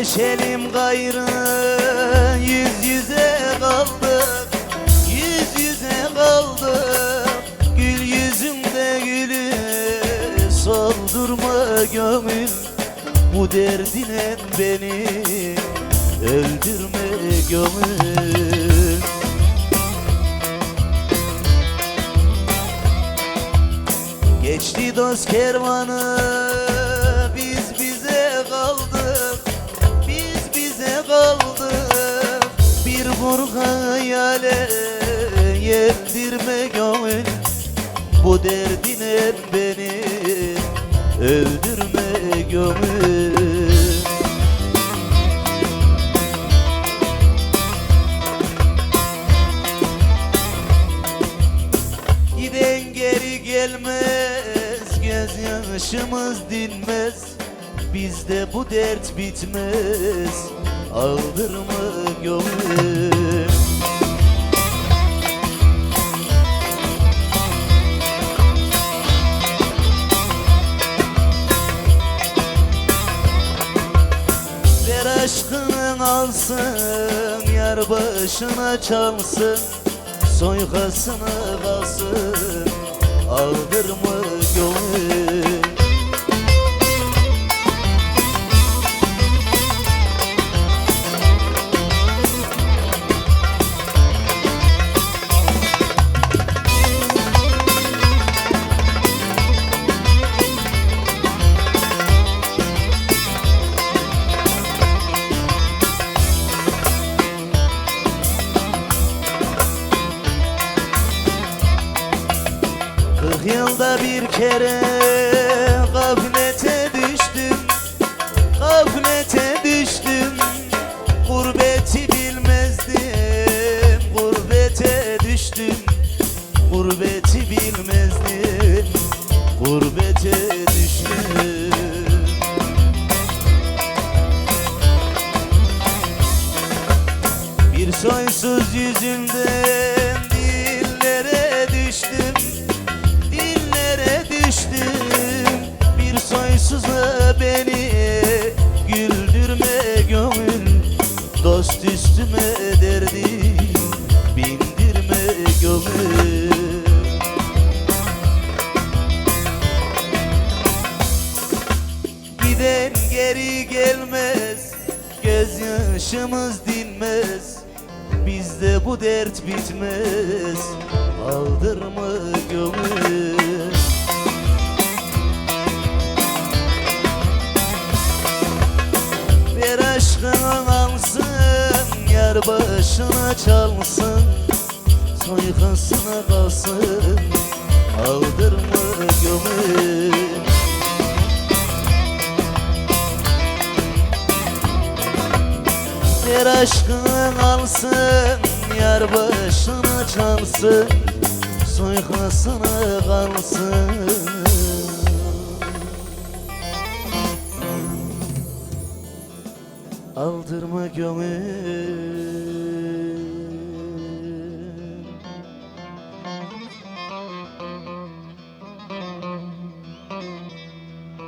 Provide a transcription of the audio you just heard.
Yüzleşelim gayrı, yüz yüze kaldık, yüz yüze kaldık. Gül yüzümde gülü soldurma gönül, bu derdine beni öldürme gönül. Geçti dost kervanı, biz bize kaldık, biz bize kaldık. Bir vur hayale yendirme gönül, bu derdine beni öldürme gönül. Giden geri gelmez, gözyaşımız dinmez. Bizde bu dert bitmez, aldırma gönül. Ver aşkını alsın, yar başına çalsın, soykasını kalsın, aldırma gönül. Yılda bir kere gaflete düştüm, gaflete düştüm. Gurbeti bilmezdim, gurbete düştüm, gurbeti bilmezdim, gurbete düştüm. Bir soysuz yüzünden dillere düştüm, bir soysuza beni güldürme gönül, dost üstüme derdi bindirme gönül. Giden geri gelmez, gözyaşımız dinmez. Bizde bu dert bitmez, aldırma gönül. Ver aşkını alsın, yar başına çalsın, soykasına kalsın, aldırma gönül. Ver aşkını alsın, yar başına çalsın, soykasına kalsın, aldırma gönül.